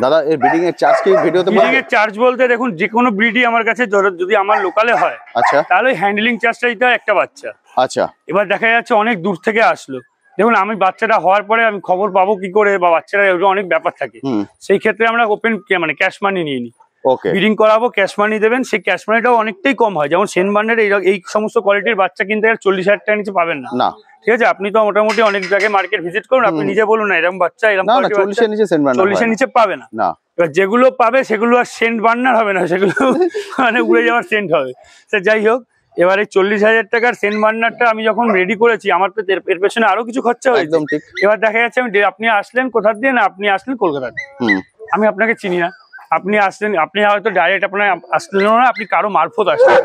দাদা এর ব্রিডিং এর চার্জ কি ভিডিওতে? ব্রিডিং এর চার্জ বলতে দেখুন, যে কোনো ব্রিডই আমার কাছে যদি আমার লোকালে হয়, আচ্ছা, তাহলে হ্যান্ডলিং চার্জটা দিতে হয় একটা বাচ্চা। আচ্ছা, এবার দেখা যাচ্ছে অনেক দূর থেকে আসলো, দেখুন আমি বাচ্চাটা হওয়ার পরে আমি খবর পাবো কি করে, বা বাচ্চারা অনেক ব্যাপার থাকে, সেই ক্ষেত্রে আমরা ওপেন মানে ক্যাশ মানি নিয়ে নিই। ব্রিডিং করাবো, ক্যাশ মানি দেবেন, সেই ক্যাশ মানিটাও অনেকটাই কম হয়। যেমন সেন্ট বার্নারের এই সমস্ত কোয়ালিটির বাচ্চা কিনতে 40,000 টাকার নিচে পাবেন না, ঠিক আছে। আপনি তো মোটামুটি অনেক জায়গায় মার্কেট ভিজিট করুন, আপনি নিজে বলুন না এরকম বাচ্চা, এরকম 40-এর নিচে পাবে না। এবার যেগুলো পাবে সেগুলো আর সেন্ট বার্নার হবে না, সেগুলো মানে উড়ে যাওয়ার সেন্ট হবে। সে যাই হোক, এবারে 40,000 টাকার সেন্ট বার্নারটা আমি যখন রেডি করেছি, আমার তো এর পেছনে আরো কিছু খরচা হয়েছে। এবার দেখা যাচ্ছে আপনি আসলেন কোথা দিয়ে, না আপনি আসলেন কলকাতা, আমি আপনাকে চিনি না, আপনি আসলেন, আপনি হয়তো ডাইরেক্ট আপনার আসলেন না, আপনি কারো মারফত আসলেন।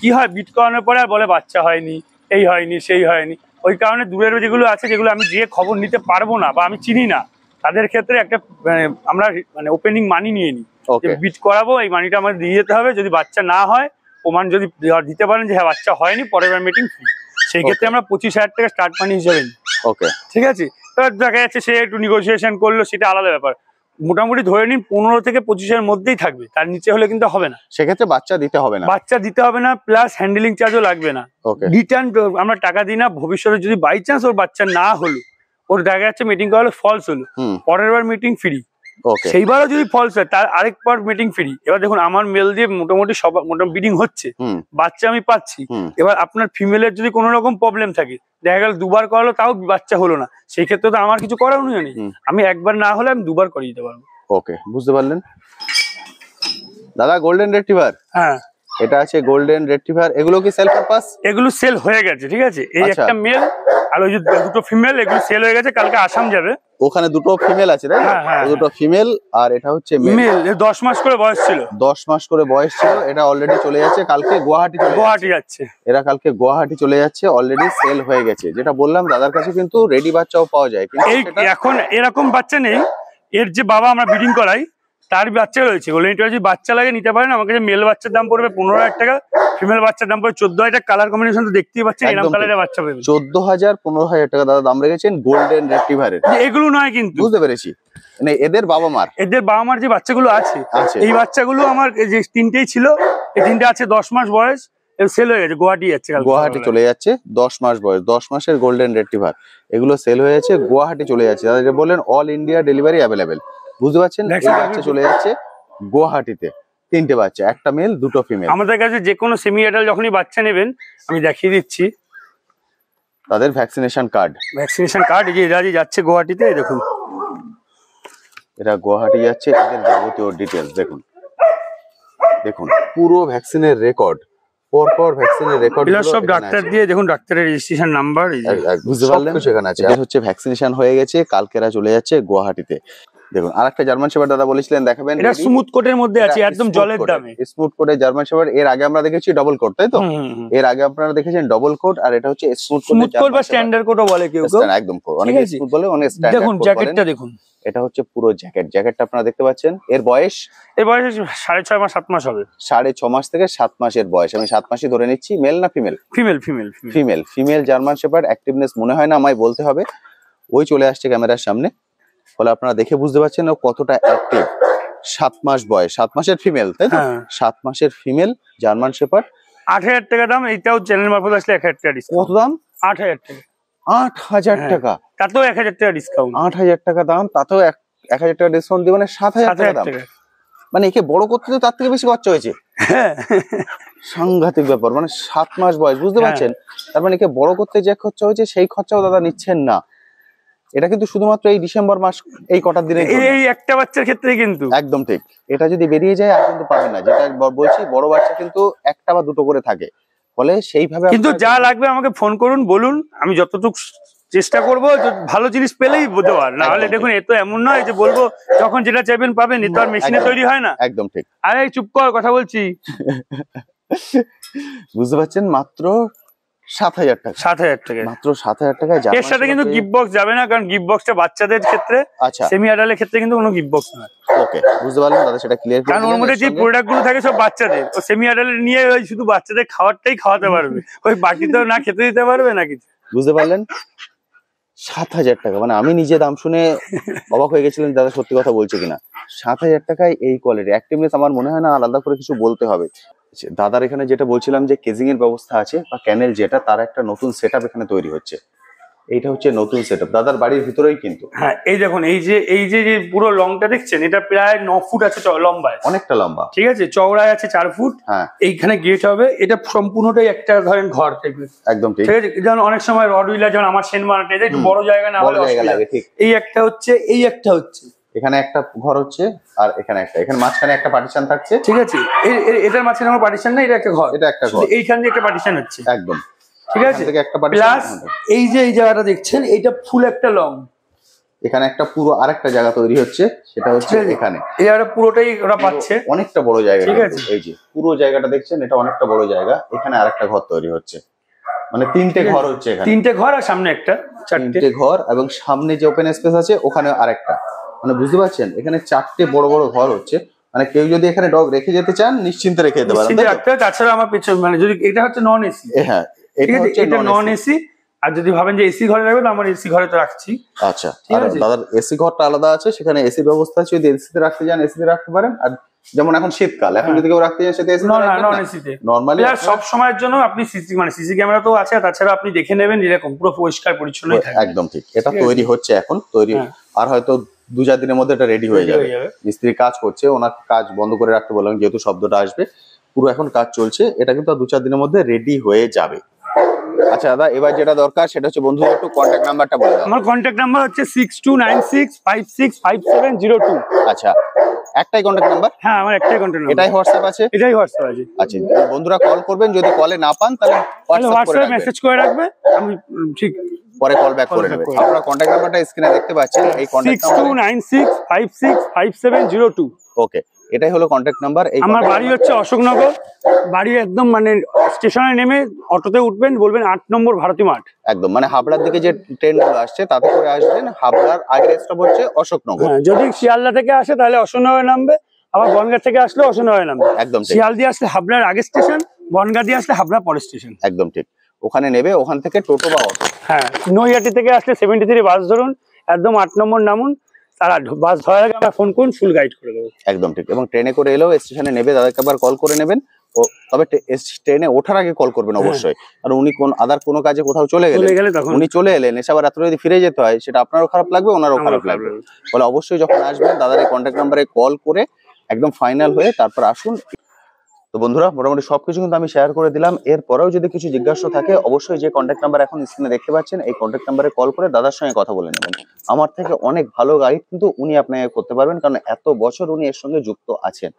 কি হয়, বিট করানোর পরে আর বলে বাচ্চা হয়নি, এই হয়নি, সেই হয়নি। ওই কারণে দূরের যেগুলো আছে, যেগুলো আমি গিয়ে খবর নিতে পারবো না বা আমি চিনি না, তাদের ক্ষেত্রে একটা আমরা মানে ওপেনিং মানি নিয়ে নিই, বিট করাবো, এই মানিটা আমাদের দিয়ে যেতে হবে। যদি বাচ্চা না হয়, প্রমাণ যদি দিতে পারেন যে হ্যাঁ বাচ্চা হয়নি, পরের বার মিটিং ফ্রি। সেই ক্ষেত্রে আমরা 25,000 টাকা স্টার্ট মানি হিসেবে নিই। ওকে, ঠিক আছে। এবার দেখা যাচ্ছে সে একটু নেগোসিয়েশন করলো, সেটা আলাদা ব্যাপার। মোটামুটি ধরে নিন 15 থেকে 25-এর মধ্যেই থাকবে, তার নিচে হলে কিন্তু হবে না। সেক্ষেত্রে বাচ্চা দিতে হবে না, বাচ্চা দিতে হবে না, প্লাস হ্যান্ডেলিং চার্জও লাগবে না। রিটার্ন আমরা টাকা দিই না। ভবিষ্যতে যদি বাই চান্স ওর বাচ্চা না হলো, ওর দেখা যাচ্ছে মিটিং করা হলো ফলস হলো, পরের বার মিটিং ফ্রি। সেইবারও যদি ফলস হয় তার আরেকবার মিটিং ফ্রি। এবার দেখুন আমার মেল দিয়ে মোটামুটি সব ব্রিডিং হচ্ছে, বাচ্চা আমি পাচ্ছি। এবার আপনার ফিমেলের যদি কোনো রকম প্রবলেম থাকে, দেখা গেল দুবার করালো তাও বাচ্চা হলো না, সেই ক্ষেত্রে তো আমার কিছু করার নেই। আমি একবার না হলে আমি দুবার করিয়ে দিতে পারবো। ওকে, বুঝতে পারলেন দাদা? গোল্ডেন রিট্রিভার, হ্যাঁ এটা আছে গোল্ডেন রিট্রিভার। এগুলো কি সেল পারপাস? এগুলো সেল হয়ে গেছে, ঠিক আছে। এই একটা মেল আর ওই যে দুটো ফিমেল, এগুলো সেল হয়ে গেছে, কালকে আসাম যাবে। ওখানে দুটো ফিমেল আছে তাই না? দুটো ফিমেল আর এটা হচ্ছে মেল। 10 মাস করে বয়স ছিল, 10 মাস করে বয়স ছিল। এটা অলরেডি চলে যাচ্ছে, কালকে গুয়াহাটি যাচ্ছে। এরা কালকে গুয়াহাটি চলে যাচ্ছে, অলরেডি সেল হয়ে গেছে। যেটা বললাম দাদার কাছে কিন্তু রেডি বাচ্চাও পাওয়া যায়, কিন্তু এখন এরকম বাচ্চা নেই। এর যে বাবা আমরা ব্রিডিং করাই তার বাচ্চা রয়েছে। যদি বাচ্চা লাগে নিতে পারেন। আমার কাছে মেল বাচ্চার দাম পড়বে 15,000 টাকা, ফিমেল বাচ্চার দাম পড়বে 14,000 টাকা। কালার কম্বিনেশন তো দেখতেই পাচ্ছেন, এরকম কালারের বাচ্চা পাবেন। 14,000 15,000 টাকা দাদা দাম রেখেছেন গোল্ডেন রিট্রিভারের। এগুলো নয় কিন্তু, বুঝতে পেরেছি। মানে এদের বাবা মার যে বাচ্চাগুলো আছে, এই বাচ্চাগুলো আমার যে তিনটেই ছিল, এই তিনটে আছে 10 মাস বয়স, সেল হয়ে গেছে, গুয়াহাটি যাচ্ছে। গুয়াহাটি চলে যাচ্ছে, 10 মাস বয়স, 10 মাসের গোল্ডেন রিট্রিভার। এগুলো সেল হয়ে যাচ্ছে, গুয়াহাটি চলে যাচ্ছে। দাদা বললেন অল ইন্ডিয়া ডেলিভারি অ্যাভেলেবেল, বুঝতে পারছেন? বাচ্চা চলে যাচ্ছে গুয়াহাটিতে, তিনটে বাচ্চা, একটা মেল দুটো ফিমেল। আমাদের কাছে যে কোনো সেমি অ্যাডাল্ট যখনই বাচ্চা নেবেন আমি দেখিয়ে দিচ্ছি তাদের ভ্যাকসিনেশন কার্ড। এই যে এরা যাচ্ছে গুয়াহাটিতে, দেখুন এরা গুয়াহাটি যাচ্ছে, এদের যাবতীয় ডিটেলস দেখুন। দেখুন পুরো ভ্যাকসিনের রেকর্ড, পরপর ভ্যাকসিনের রেকর্ড, সব ডাক্তার দিয়ে দেখুন, ডাক্তারের রেজিস্ট্রেশন নাম্বার, বুঝতে পারলেন? সেখানে আছে। এটা হচ্ছে ভ্যাকসিনেশন হয়ে গেছে, কালকেরা চলে যাচ্ছে গুয়াহাটিতে। দেখুন আরেকটা জার্মান শেফার্ড দাদা বলেছিলেন দেখাবেন, এটা স্মুথ কোটের মধ্যে আছে, একদম জলের দামে স্মুথ কোটের জার্মান শেফার্ড। এর আগে আমরা দেখেছি ডবল কোট, তাই তো? এর আগে আপনারা দেখেছেন ডবল কোট, আর এটা হচ্ছে স্মুথ কোট বা স্ট্যান্ডার্ড কোটও বলে কেউ কেউ, একদম অনেক স্মুথ বলে, অনেক স্ট্যান্ডার্ড। দেখুন জ্যাকেটটা দেখুন, এটা হচ্ছে পুরো জ্যাকেটটা আপনারা দেখতে পাচ্ছেন। এর বয়স 6.5 মাস 7 মাস হবে, 6.5 মাস থেকে 7 মাসের বয়স। আমি 7 মাসই ধরে নিচ্ছি। মেল না female? Female German shepherd. Activeness মনে হয় না, আমায় বলতে হবে। ওই চলে আসছে ক্যামেরার সামনে, ফলে আপনারা দেখে বুঝতে পারছেন ও কতটা অ্যাক্টিভ। 7 মাস বয়স, 7 মাসের ফিমেল, তাই তো? 7 মাসের ফিমেল জার্মান শেফার্ড। 8,000 টাকা দাম। এইটাও চ্যানেল মারফত আসলে 1,000 টাকা ডিসকাউন্ট। কত দাম? 8,000 টাকা। 8,000 টাকা, তাতেও 1,000 টাকা ডিসকাউন্ট। 8,000 টাকা দাম, তাতেও 1,000 টাকা ডিসকাউন্ট দিয়ে, মানে 7,000 টাকা দাম। মানে একে বড় করতে তো তার থেকে বেশি খরচা হয়েছে। সাংঘাতিক ব্যাপার, মানে 7 মাস বয়স, বুঝতে পারছেন? তার মানে একে বড় করতে যে খরচা হয়েছে সেই খরচাও দাদা নিচ্ছেন না। এটা কিন্তু শুধুমাত্র এই ডিসেম্বর মাস, এই কটার দিনে, এই একটা বাচ্চার ক্ষেত্রে কিন্তু একদম ঠিক। এটা যদি বেরিয়ে যায় আর কিন্তু পাবেন না। যেটা বলছি, বড় বাচ্চা কিন্তু একটা বা দুটো করে থাকে, ফলে সেইভাবে কিন্তু যা লাগবে আমাকে ফোন করুন, বলুন, আমি যতটুকু চেষ্টা করবো ভালো জিনিস পেলেই দেওয়ার। না হলে দেখুন এ তো এমন নয় যে বলবো যখন যেটা চাইবেন পাবেন, এ তো আর মেশিনে তৈরি হয় না। একদম ঠিক। আরে চুপ কর, কথা বলছি। বুঝতে পারছেন? মাত্র 7,000 টাকা, 7,000 টাকা, মাত্র 7,000 টাকায়। এর সাথে কিন্তু গিফট বক্স যাবে না, কারণ গিফট বক্সটা বাচ্চাদের ক্ষেত্রে, আচ্ছা সেমি অ্যাডাল্টের ক্ষেত্রে কিন্তু কোনো গিফট বক্স নয়। ওকে, বুঝতে পারলেন দাদা? সেটা ক্লিয়ার, কারণ ওর মধ্যে যে প্রোডাক্ট গুলো থাকে সব বাচ্চাদের। ও সেমি অ্যাডাল্ট নিয়ে ওই শুধু বাচ্চাদের খাওয়ারটাই খাওয়াতে পারবে, ওই বাকিতেও না খেতে দিতে পারবে না কিছু। বুঝতে পারলেন? 7,000 টাকা, মানে আমি নিজে দাম শুনে অবাক হয়ে গেছিলেন দাদা সত্যি কথা বলছে কিনা। 7,000 টাকায় এই কোয়ালিটি অ্যাক্টিভনেস, আমার মনে হয় না আলাদা করে কিছু বলতে হবে। দাদার এখানে যেটা বলছিলাম যে কেজিং এর ব্যবস্থা আছে বা ক্যানেল, যেটা তার একটা নতুন সেটআপ এখানে তৈরি হচ্ছে। এইটা হচ্ছে নতুন সেটআপ দাদার বাড়ির ভিতরেই কিন্তু। হ্যাঁ, এই দেখুন, এই যে পুরো লংটা দেখছেন, এটা প্রায় 9 ফুট আছে লম্বায়, অনেকটা লম্বা, ঠিক আছে। চওড়ায় আছে 4 ফুট। হ্যাঁ, এইখানে গেট হবে। এটা সম্পূর্ণটাই একটা ধরেন ঘর থাকবে, একদম ঠিক আছে। যেমন অনেক সময় রড উইলার, যেমন আমার সেন বানাতে একটু বড় জায়গা না হলে অসুবিধা লাগে, ঠিক। এই একটা হচ্ছে, এই একটা হচ্ছে, এখানে একটা ঘর হচ্ছে, আর এখানে একটা, এখানে মাঝখানে একটা পার্টিশন থাকছে, ঠিক আছে। এটার মাঝখানে আমার পার্টিশন না, এটা একটা ঘর, এটা একটা ঘর, এইখানে একটা পার্টিশন হচ্ছে, একদম ঠিক আছে। প্লাস এই যে এই জায়গাটা দেখছেন, এইটা ফুল একটা লং, এখানে একটা পুরো আরেকটা জায়গা তৈরি হচ্ছে, সেটা হচ্ছে এখানে। এই জায়গাটা পুরোটাই ওরা পাচ্ছে, অনেকটা বড় জায়গা, ঠিক আছে। এই যে পুরো জায়গাটা দেখছেন, এটা অনেকটা বড় জায়গা। এখানে আরেকটা ঘর তৈরি হচ্ছে, মানে তিনটে ঘর হচ্ছে এখানে, তিনটে ঘর আর সামনে একটা, চারটে ঘর এবং সামনে যে ওপেন স্পেস আছে ওখানে আরেকটা, মানে বুঝতে পারছেন এখানে চারটে বড় বড় ঘর হচ্ছে। মানে কেউ যদি এখানে ডগ রেখে যেতে চান নিশ্চিন্তে রেখে যেতে পারেন। তাছাড়া আমার পেছনে মানে যদি এটা হচ্ছে নন এসি, হ্যাঁ এটা নন এসি, আর যদি ভাবেন যে এসি ঘরে রাখবেন আমার এসি ঘরে তো রাখছি। আচ্ছা, আর দাদার এসি ঘরটা আলাদা আছে, সেখানে এসির ব্যবস্থা আছে, যদি এসিতে রাখতে চান এসিতে রাখতে পারেন। আর যেমন এখন শীতকাল, এখন যদি কেউ রাখতে চান সেটা এসি নন এসিতে নরমালি সব সময়ের জন্য আপনি সিসি ক্যামেরা তো আছে, তাছাড়া আপনি দেখে নেবেন এরকম পুরো পরিষ্কার পরিচ্ছন্ন থাকবে। একদম ঠিক, এটা তৈরি হচ্ছে এখন, তৈরি আর হয়তো 2-4 দিনের মধ্যে এটা রেডি হয়ে যাবে। মিস্ত্রি কাজ করছে, ওনার কাজ বন্ধ করে রাখতে বললাম যেহেতু শব্দটা আসবে, পুরো এখন কাজ চলছে, এটা কিন্তু 2-4 দিনের মধ্যে রেডি হয়ে যাবে। আচ্ছা দাদা, এবার যেটা দরকার সেটা হচ্ছে বন্ধুদের একটু কন্ট্যাক্ট নাম্বারটা বলে দাও। আমার কন্ট্যাক্ট নাম্বার হচ্ছে 6296565702। আচ্ছা, একটাই কন্ট্যাক্ট নাম্বার? হ্যাঁ, আমার একটাই কন্ট্যাক্ট নাম্বার। এটাই হোয়াটসঅ্যাপ আছে? এটাই হোয়াটসঅ্যাপ আছে। আচ্ছা, বন্ধুরা কল করবেন, যদি কলে না পান তাহলে হোয়াটসঅ্যাপে মেসেজ করে রাখবে, আমি ঠিক পরে কল ব্যাক করে নেবে। আপনারা কন্ট্যাক্ট নাম্বারটা স্ক্রিনে দেখতে পাচ্ছেন, এই কন্ট্যাক্ট নাম্বার 6296565702। ওকে, এটাই হলো কন্ট্যাক্ট নাম্বার। এই আমার বাড়ি হচ্ছে অশোকনগর, বাড়ি একদম মানে স্টেশনে নেমে অটোতে উঠবেন, বলবেন 8 নম্বর ভারতী মাঠ। একদম মানে হাবড়ার দিকে যে ট্রেনগুলো আসছে তাতে করে আসবেন, হাবড়ার আগের স্টপ হচ্ছে অশোকনগর। যদি শিয়ালদা থেকে আসে তাহলে অশোকনগরে নামবে, আবার বনগাঁ থেকে আসলে অশোকনগরে নামবে। একদম ঠিক, শিয়ালদি আসলে হাবড়ার আগের স্টেশন, বনগাঁ দিয়ে আসলে হাবড়া পরের স্টেশন। একদম ঠিক, ওখানে নেবে, ওখান থেকে টোটো বা অটো। হ্যাঁ, নৈহাটি থেকে আসলে 73 বাস ধরুন, একদম 8 নম্বর নামুন, তারা বাস ধরার আগে আমরা ফোন করুন, ফুল গাইড করে দেবো। একদম ঠিক, এবং ট্রেনে করে এলেও স্টেশনে নেবে, দাদাকে একবার কল করে নেবেন। তবে ট্রেনে ওঠার আগে কল করবেন অবশ্যই, আর উনি কোন আদার কোনো কাজে কোথাও চলে গেলে উনি চলে এলেন, এসে আবার রাত্রে যদি ফিরে যেতে হয় সেটা আপনারও খারাপ লাগবে, ওনারও খারাপ লাগবে। বলে অবশ্যই যখন আসবেন দাদার এই কন্ট্যাক্ট নাম্বারে কল করে একদম ফাইনাল হয়ে তারপর আসুন। তো বন্ধুরা মোটামুটি সবকিছু কিন্তু আমি শেয়ার করে দিলাম। এরপরেও যদি কিছু জিজ্ঞাসা থাকে অবশ্যই যে কন্ট্যাক্ট নাম্বার এখন স্ক্রিনে দেখতে পাচ্ছেন এই কন্ট্যাক্ট নাম্বারে কল করে দাদার সঙ্গে কথা বলে নেবেন। আমার থেকে অনেক ভালো গাইড কিন্তু উনি আপনাকে করতে পারবেন, কারণ এত বছর উনি এর সঙ্গে যুক্ত আছেন।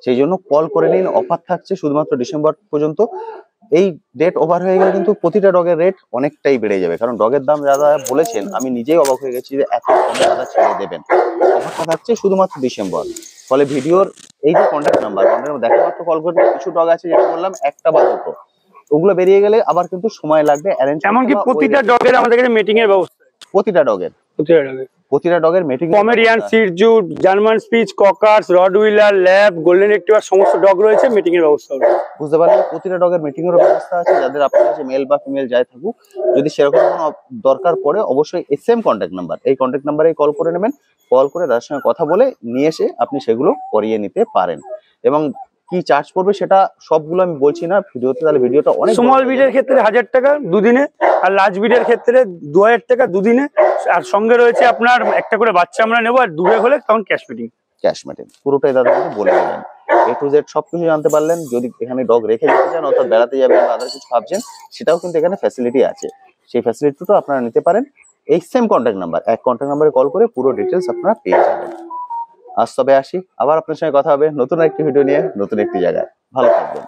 সেই জন্য কল করে নিন, অফার থাকছে শুধুমাত্র ডিসেম্বর পর্যন্ত। এই ডেট ওভার হয়ে গেলে কিন্তু প্রতিটা ডগের রেট অনেকটাই বেড়ে যাবে, কারণ ডগের দাম দাদা বলেছেন, আমি নিজেই অবাক হয়ে গেছি যে এত কমে দাদা ছেড়ে দেবেন। অফারটা থাকছে শুধুমাত্র ডিসেম্বর। ফলে ভিডিওর এই যে কন্ট্যাক্ট নাম্বার দেখা মাত্র কল করবে। কিছু ডগ আছে যেটা বললাম একটা বা দুটো, ওগুলো বেরিয়ে গেলে আবার কিন্তু সময় লাগবে অ্যারেঞ্জ। এমনকি প্রতিটা ডগের আমাদের কাছে মিটিং এর ব্যবস্থা, প্রতিটা ডগের মিটিং, পমেরিয়ান, শিরজু, জার্মান স্পিচ, cockers, Rottweiler, lab, golden retriever সমস্ত ডগ রয়েছে, মিটিং এর ব্যবস্থা হবে। বুঝতে পারলেন, প্রতিটা ডগের মিটিং এর ব্যবস্থা আছে। যাদের আপনার কাছে মেল বা ফিমেল যাই থাকুক, যদি সেরকম কোনো দরকার পড়ে অবশ্যই সেম কন্ট্যাক্ট নাম্বার, এই কন্ট্যাক্ট নাম্বারেই কল করে নেবেন। কল করে তার সঙ্গে কথা বলে নিয়ে এসে আপনি সেগুলো করিয়ে নিতে পারেন। এবং কি চার্জ পড়বে সেটা সবগুলো আমি বলছি না ভিডিওতে, তাহলে ভিডিওটা অনেক। স্মল বিডের ক্ষেত্রে 1000 টাকা দুদিনে, আর লার্জ বিডের ক্ষেত্রে 2000 টাকা দুদিনে, আর সঙ্গে রয়েছে আপনার একটা করে বাচ্চা আমরা নেবো, আর দূরে হলে তখন ক্যাশ মিটিং। পুরোটাই দাদা কিন্তু বলে দেবেন, A to Z সবকিছু জানতে পারলেন। যদি এখানে ডগ রেখে যেতে চান অর্থাৎ বেড়াতে যাবেন বা আদার কিছু ভাবছেন, সেটাও কিন্তু এখানে ফ্যাসিলিটি আছে। সেই ফ্যাসিলিটিটা আপনারা নিতে পারেন। এই সেম কন্ট্যাক্ট নাম্বার, এক কন্ট্যাক্ট নাম্বারে কল করে পুরো ডিটেলস আপনারা পেয়ে যাবেন। আজ তবে আসি, আবার আপনার সঙ্গে কথা হবে নতুন একটি ভিডিও নিয়ে, নতুন একটি জায়গায়। ভালো থাকবেন।